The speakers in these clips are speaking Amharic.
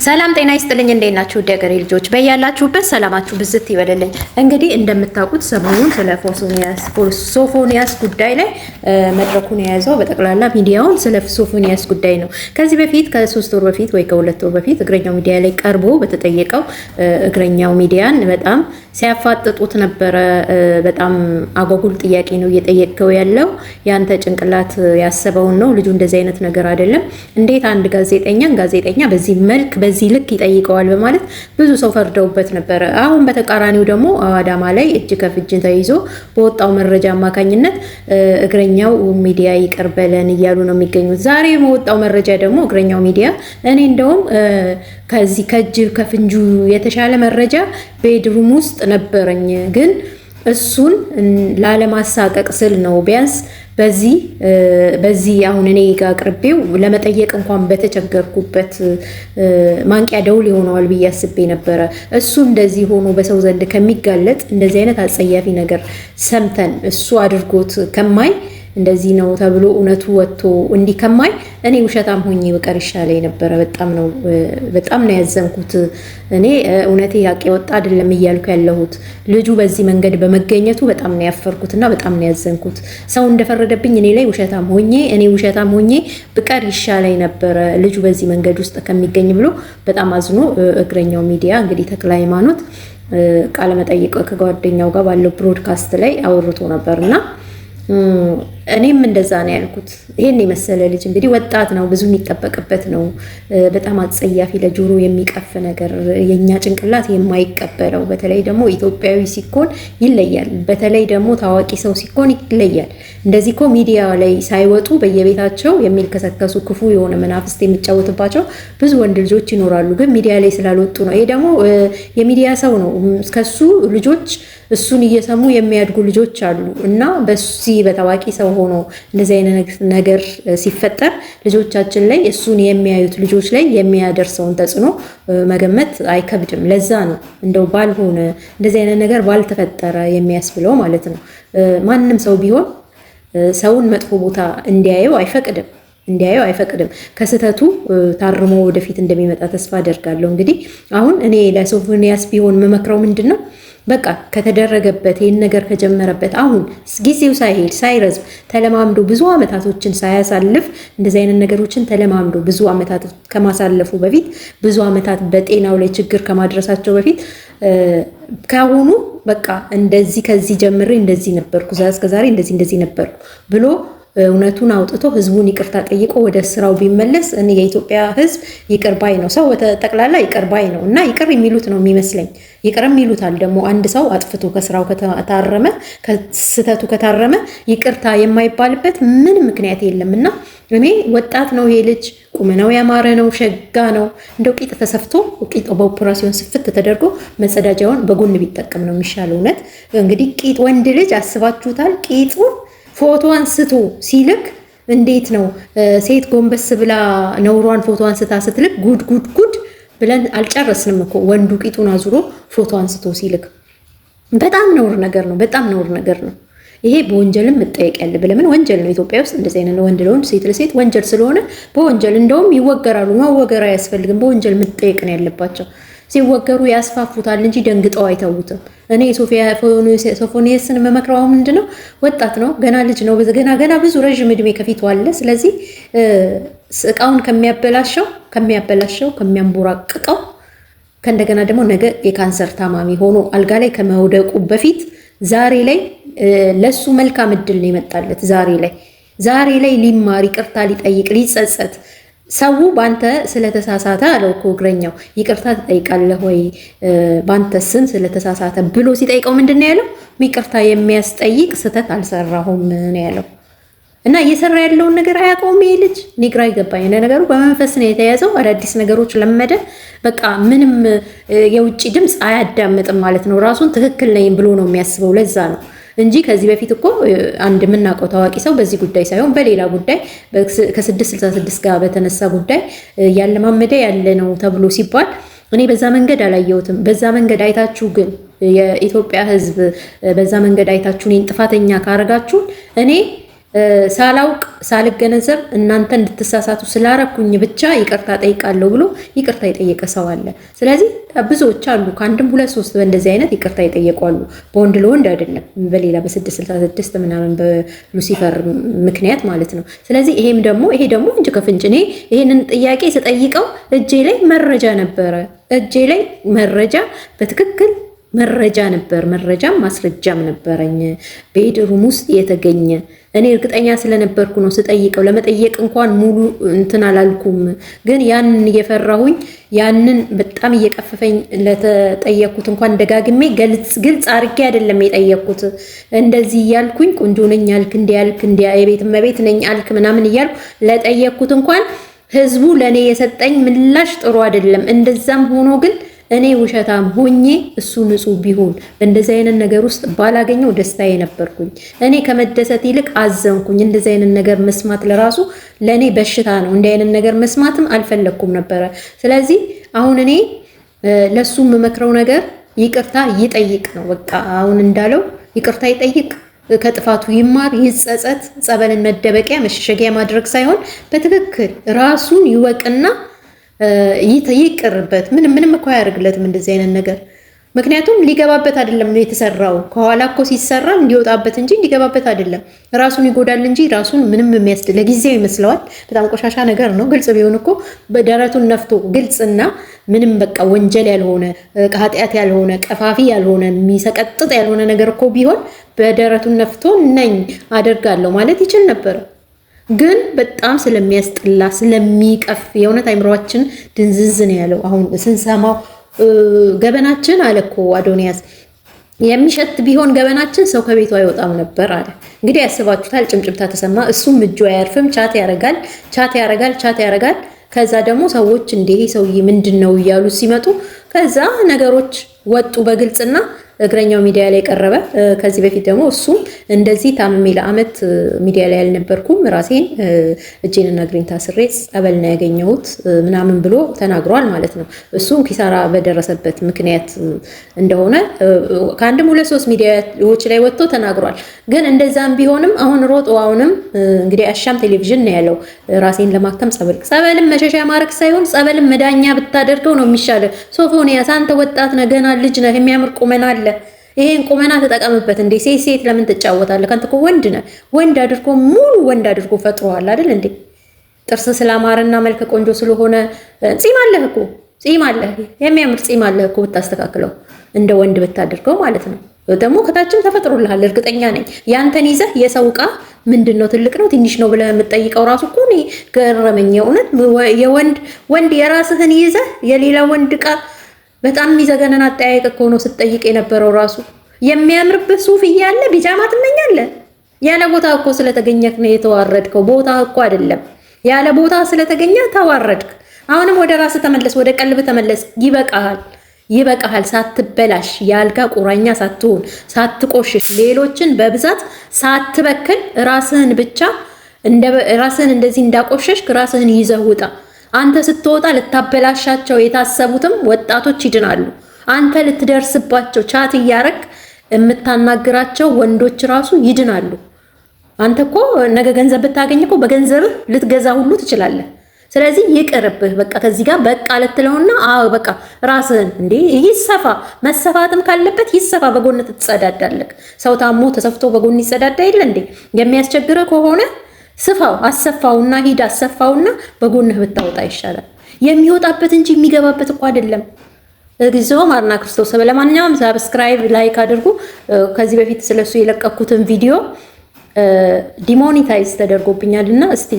ሰላም ጤና ይስጥልኝ። እንዴት ናችሁ? ደገሬ ልጆች በያላችሁበት ሰላማችሁ ብዝት ይበልልኝ። እንግዲህ እንደምታውቁት ሰሞኑን ስለ ሶፎንያስ ጉዳይ ላይ መድረኩን የያዘው በጠቅላላ ሚዲያውን ስለ ሶፎንያስ ጉዳይ ነው። ከዚህ በፊት ከ3 ወር በፊት ወይ ከ2 ወር በፊት እግረኛው ሚዲያ ላይ ቀርቦ በተጠየቀው እግረኛው ሚዲያን በጣም ሲያፋጥጡት ነበረ። በጣም አጓጉል ጥያቄ ነው እየጠየቀው ያለው። ያንተ ጭንቅላት ያሰበውን ነው። ልጁ እንደዚህ አይነት ነገር አይደለም። እንዴት አንድ ጋዜጠኛ በዚህ መልክ በዚህ ልክ ይጠይቀዋል በማለት ብዙ ሰው ፈርደውበት ነበረ። አሁን በተቃራኒው ደግሞ አዳማ ላይ እጅ ከፍጅ ተይዞ በወጣው መረጃ አማካኝነት እግረኛው ሚዲያ ይቀርበለን እያሉ ነው የሚገኙት። ዛሬ በወጣው መረጃ ደግሞ እግረኛው ሚዲያ እኔ እንደውም ከዚህ ከእጅ ከፍንጁ የተሻለ መረጃ ቤድሩም ውስጥ ነበረኝ፣ ግን እሱን ላለማሳቀቅ ስል ነው ቢያንስ በዚህ አሁን እኔ ጋር ቅርቤው ለመጠየቅ እንኳን በተቸገርኩበት ማንቂያ ደውል ይሆነዋል ብዬ አስቤ ነበረ። እሱ እንደዚህ ሆኖ በሰው ዘንድ ከሚጋለጥ እንደዚህ አይነት አጸያፊ ነገር ሰምተን እሱ አድርጎት ከማይ እንደዚህ ነው ተብሎ እውነቱ ወጥቶ እንዲህ ከማይ እኔ ውሸታም ሆኜ በቀር ይሻለኝ ነበረ። በጣም ነው ያዘንኩት። እኔ እውነቴ ያቄ ወጣ አይደለም እያልኩ ያለሁት ልጁ በዚህ መንገድ በመገኘቱ በጣም ነው ያፈርኩትና በጣም ነው ያዘንኩት። ሰው እንደፈረደብኝ እኔ ላይ ውሸታም ሆኜ በቀር ይሻለኝ ነበረ ልጁ በዚህ መንገድ ውስጥ ከሚገኝ ብሎ በጣም አዝኖ እግረኛው ሚዲያ እንግዲህ ተክለ ሃይማኖት ቃለ መጠይቅ ከጓደኛው ጋር ባለው ብሮድካስት ላይ አውርቶ ነበርና እኔም እንደዛ ነው ያልኩት። ይሄን የመሰለ ልጅ እንግዲህ ወጣት ነው፣ ብዙ የሚጠበቅበት ነው። በጣም አጸያፊ ለጆሮ የሚቀፍ ነገር የኛ ጭንቅላት የማይቀበለው በተለይ ደግሞ ኢትዮጵያዊ ሲኮን ይለያል። በተለይ ደግሞ ታዋቂ ሰው ሲኮን ይለያል። እንደዚህ እኮ ሚዲያ ላይ ሳይወጡ በየቤታቸው የሚልከሰከሱ ክፉ የሆነ መናፍስት የሚጫወትባቸው ብዙ ወንድ ልጆች ይኖራሉ፣ ግን ሚዲያ ላይ ስላልወጡ ነው። ይሄ ደግሞ የሚዲያ ሰው ነው። ከሱ ልጆች እሱን እየሰሙ የሚያድጉ ልጆች አሉ እና በዚህ በታዋቂ ሰው ሆኖ እንደዚህ አይነት ነገር ሲፈጠር ልጆቻችን ላይ እሱን የሚያዩት ልጆች ላይ የሚያደርሰውን ተጽዕኖ መገመት አይከብድም። ለዛ ነው እንደው ባልሆነ እንደዚህ አይነት ነገር ባልተፈጠረ የሚያስብለው ማለት ነው። ማንም ሰው ቢሆን ሰውን መጥፎ ቦታ እንዲያየው አይፈቅድም። ከስህተቱ ታርሞ ወደፊት እንደሚመጣ ተስፋ አደርጋለሁ። እንግዲህ አሁን እኔ ለሶፎንያስ ቢሆን መመክረው ምንድን ነው በቃ ከተደረገበት ይህን ነገር ከጀመረበት አሁን ጊዜው ሳይሄድ ሳይረዝም ተለማምዶ ብዙ አመታቶችን ሳያሳልፍ እንደዚህ አይነት ነገሮችን ተለማምዶ ብዙ አመታት ከማሳለፉ በፊት ብዙ አመታት በጤናው ላይ ችግር ከማድረሳቸው በፊት ካሁኑ በቃ እንደዚህ ከዚህ ጀምሬ እንደዚህ ነበርኩ እስከዛሬ እንደዚህ ነበርኩ ብሎ እውነቱን አውጥቶ ህዝቡን ይቅርታ ጠይቆ ወደ ስራው ቢመለስ እኔ የኢትዮጵያ ህዝብ ይቅር ባይ ነው። ሰው ጠቅላላ ይቅር ባይ ነው እና ይቅር የሚሉት ነው የሚመስለኝ። ይቅርም ይሉታል ደግሞ አንድ ሰው አጥፍቶ ከስራው ከታረመ ከስህተቱ ከታረመ ይቅርታ የማይባልበት ምን ምክንያት የለም። እና እኔ ወጣት ነው ይሄ ልጅ፣ ቁመናው ያማረ ነው፣ ሸጋ ነው። እንደው ቂጥ ተሰፍቶ ቂጥ በኦፕራሲዮን ስፍት ተደርጎ መጸዳጃውን በጎን ቢጠቀም ነው የሚሻለው። እውነት እንግዲህ ቂጥ ወንድ ልጅ አስባችሁታል? ቂጡን ፎቶ አንስቶ ሲልክ እንዴት ነው? ሴት ጎንበስ ብላ ነውሯን ፎቶ አንስታ ስትልክ ጉድ ብለን አልጨረስንም እኮ። ወንዱ ቂጡን አዙሮ ፎቶ አንስቶ ሲልክ በጣም ነውር ነገር ነው። ይሄ በወንጀልም መጠየቅ ያለበት። ለምን ወንጀል ነው ኢትዮጵያ ውስጥ እንደዚህ አይነት ወንድ ለወንድ ሴት ለሴት ወንጀል ስለሆነ በወንጀል እንደውም ይወገራሉ። መወገር አያስፈልግም። በወንጀል መጠየቅ ነው ያለባቸው። ሲወገሩ ያስፋፉታል እንጂ ደንግጠው አይተውትም። እኔ ሶፎንያስን መመክረው ምንድነው ወጣት ነው፣ ገና ልጅ ነው፣ ገና ብዙ ረዥም እድሜ ከፊቱ አለ። ስለዚህ እቃውን ከሚያንቦራቅቀው ከእንደገና ደግሞ ነገ የካንሰር ታማሚ ሆኖ አልጋ ላይ ከመውደቁ በፊት ዛሬ ላይ ለሱ መልካም እድል ነው የመጣለት። ዛሬ ላይ ሊማር፣ ይቅርታ ሊጠይቅ፣ ሊጸጸት ሰው ባንተ ስለተሳሳተ አለው እኮ እግረኛው ይቅርታ ትጠይቃለህ ወይ ባንተ ስም ስለተሳሳተ ብሎ ሲጠይቀው ምንድነው ያለው? ይቅርታ የሚያስጠይቅ ስህተት አልሰራሁም ነው ያለው። እና እየሰራ ያለውን ነገር አያውቀውም ይሄ ልጅ። እኔ ግራ ይገባኝ። ነገሩ በመንፈስ ነው የተያዘው። አዳዲስ ነገሮች ለመደ። በቃ ምንም የውጭ ድምፅ አያዳምጥም ማለት ነው። ራሱን ትክክል ነኝ ብሎ ነው የሚያስበው። ለዛ ነው እንጂ ከዚህ በፊት እኮ አንድ የምናውቀው ታዋቂ ሰው በዚህ ጉዳይ ሳይሆን በሌላ ጉዳይ ከ666 ጋር በተነሳ ጉዳይ ያለማመደ ያለ ነው ተብሎ ሲባል እኔ በዛ መንገድ አላየሁትም። በዛ መንገድ አይታችሁ ግን የኢትዮጵያ ሕዝብ በዛ መንገድ አይታችሁ እኔን ጥፋተኛ ካረጋችሁ እኔ ሳላውቅ ሳልገነዘብ እናንተ እንድትሳሳቱ ስላረኩኝ ብቻ ይቅርታ ጠይቃለሁ ብሎ ይቅርታ የጠየቀ ሰው አለ። ስለዚህ ብዙዎች አሉ፣ ከአንድም ሁለት ሶስት በእንደዚህ አይነት ይቅርታ የጠየቁ አሉ። በወንድ ለወንድ አይደለም፣ በሌላ በ666 ምናምን በሉሲፈር ምክንያት ማለት ነው። ስለዚህ ይሄ ደግሞ እንጂ ከፍንጭ እኔ ይሄንን ጥያቄ ስጠይቀው እጄ ላይ መረጃ ነበረ። እጄ ላይ መረጃ በትክክል መረጃ ነበር፣ መረጃም ማስረጃም ነበረኝ ቤድሩም ውስጥ የተገኘ። እኔ እርግጠኛ ስለነበርኩ ነው ስጠይቀው። ለመጠየቅ እንኳን ሙሉ እንትን አላልኩም፣ ግን ያንን እየፈራሁኝ ያንን በጣም እየቀፈፈኝ ለተጠየቅኩት እንኳን ደጋግሜ ግልጽ አድርጌ አይደለም የጠየቅኩት። እንደዚህ እያልኩኝ ቆንጆ ነኝ አልክ፣ እንዲህ ያልክ፣ እንዲህ የቤት እመቤት ነኝ አልክ ምናምን እያልኩ ለጠየቅኩት እንኳን ህዝቡ ለእኔ የሰጠኝ ምላሽ ጥሩ አይደለም። እንደዛም ሆኖ ግን እኔ ውሸታም ሆኜ እሱ ንጹህ ቢሆን በእንደዚህ አይነት ነገር ውስጥ ባላገኘው ደስታዬ ነበርኩኝ። እኔ ከመደሰት ይልቅ አዘንኩኝ። እንደዚህ አይነት ነገር መስማት ለራሱ ለእኔ በሽታ ነው። እንዲህ አይነት ነገር መስማትም አልፈለግኩም ነበረ። ስለዚህ አሁን እኔ ለሱ የምመክረው ነገር ይቅርታ ይጠይቅ ነው። በቃ አሁን እንዳለው ይቅርታ ይጠይቅ፣ ከጥፋቱ ይማር፣ ይጸጸት። ጸበልን መደበቂያ መሸሸጊያ ማድረግ ሳይሆን በትክክል ራሱን ይወቅና ይቅርበት። ምንም እኮ አያደርግለትም እንደዚህ አይነት ነገር። ምክንያቱም ሊገባበት አይደለም ነው የተሰራው። ከኋላ እኮ ሲሰራ እንዲወጣበት እንጂ እንዲገባበት አይደለም። ራሱን ይጎዳል እንጂ ራሱን ምንም የሚያስደል ለጊዜው ይመስለዋል። በጣም ቆሻሻ ነገር ነው። ግልጽ ቢሆን እኮ በደረቱን ነፍቶ ግልጽና ምንም በቃ ወንጀል ያልሆነ ኃጢአት ያልሆነ ቀፋፊ ያልሆነ የሚሰቀጥጥ ያልሆነ ነገር እኮ ቢሆን በደረቱን ነፍቶ ነኝ አደርጋለሁ ማለት ይችል ነበር። ግን በጣም ስለሚያስጥላ ስለሚቀፍ የእውነት አይምሯችን ድንዝዝ ነው ያለው። አሁን ስንሰማው ገበናችን አለ እኮ አዶንያስ የሚሸት ቢሆን ገበናችን ሰው ከቤቱ አይወጣም ነበር አለ። እንግዲህ ያስባችሁታል። ጭምጭምታ ተሰማ። እሱም እጁ አያርፍም። ቻት ያረጋል። ከዛ ደግሞ ሰዎች እንደ ሰውዬ ምንድን ነው እያሉ ሲመጡ ከዛ ነገሮች ወጡ በግልጽና እግረኛው ሚዲያ ላይ ቀረበ። ከዚህ በፊት ደግሞ እሱም እንደዚህ ታምሜ ለአመት ሚዲያ ላይ ያልነበርኩም ራሴን እጄንና እግሬን ታስሬ ጸበል ነው ያገኘሁት ምናምን ብሎ ተናግሯል ማለት ነው። እሱም ኪሳራ በደረሰበት ምክንያት እንደሆነ ከአንድም ሁለት ሶስት ሚዲያዎች ላይ ወጥቶ ተናግሯል። ግን እንደዛም ቢሆንም አሁን ሮጦ አሁንም እንግዲህ አሻም ቴሌቪዥን ነው ያለው ራሴን ለማከም ጸበልም መሸሻ ማድረግ ሳይሆን ጸበልም መዳኛ ብታደርገው ነው የሚሻለው። ሶፎንያስ አንተ ወጣት ነህ፣ ገና ልጅ ነህ፣ የሚያምር ቁመና አለ። ይሄን ቁመና ተጠቀምበት እንዴ! ሴት ለምን ትጫወታለህ? ካንተ እኮ ወንድ ነህ። ወንድ አድርጎ ሙሉ ወንድ አድርጎ ፈጥሯል አይደል እንዴ? ጥርስ ስላማረና መልከ ቆንጆ ስለሆነ ጺም አለህ እኮ ጺም አለህ፣ የሚያምር ጺም አለህ እኮ ብታስተካክለው እንደ ወንድ ብታደርገው ማለት ነው። ደግሞ ከታችም ተፈጥሮልሃል፣ እርግጠኛ ነኝ። ያንተን ይዘህ የሰው ዕቃ ምንድነው ትልቅ ነው ትንሽ ነው ብለህ የምትጠይቀው ራሱ እኮ እኔ ገረመኝ። የእውነት ወንድ የራስህን ይዘህ የሌላ ወንድ ዕቃ በጣም የሚዘገነን አጠያየቅ እኮ ነው ስትጠይቅ የነበረው። ራሱ የሚያምርብህ ሱፍ እያለ ቢጃማ ትመኛለህ። ያለ ቦታ እኮ ስለተገኘህ ነው የተዋረድከው። ቦታ እኮ አይደለም፣ ያለ ቦታ ስለተገኘ ተዋረድክ። አሁንም ወደ ራስህ ተመለስ፣ ወደ ቀልብ ተመለስ። ይበቃሃል። ሳትበላሽ የአልጋ ቁራኛ ሳትሆን፣ ሳትቆሽሽ፣ ሌሎችን በብዛት ሳትበክል ራስህን ብቻ ራስህን እንደዚህ እንዳቆሸሽክ ራስህን ይዘህ ውጣ። አንተ ስትወጣ ልታበላሻቸው የታሰቡትም ወጣቶች ይድናሉ። አንተ ልትደርስባቸው ቻት እያረግ የምታናግራቸው ወንዶች ራሱ ይድናሉ። አንተ እኮ ነገ ገንዘብ ብታገኝ እኮ በገንዘብህ ልትገዛ ሁሉ ትችላለህ። ስለዚህ ይቅርብህ። በቃ ከዚህ ጋር በቃ ልትለውና በቃ ራስህን እንዴ ይሰፋ፣ መሰፋትም ካለበት ይሰፋ። በጎን ትጸዳዳለህ። ሰው ታሞ ተሰፍቶ በጎን ይጸዳዳ የለ እንዴ? የሚያስቸግረው ከሆነ ስፋው፣ አሰፋውና ሂድ አሰፋውና በጎንህ ብታወጣ ይሻላል። የሚወጣበት እንጂ የሚገባበት እኮ አይደለም። እግዚኦ ማርና ክርስቶስ። ለማንኛውም ሰብስክራይብ፣ ላይክ አድርጉ። ከዚህ በፊት ስለሱ የለቀኩትን ቪዲዮ ዲሞኒታይዝ ተደርጎብኛልና እስቲ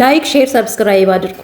ላይክ፣ ሼር፣ ሰብስክራይብ አድርጉ።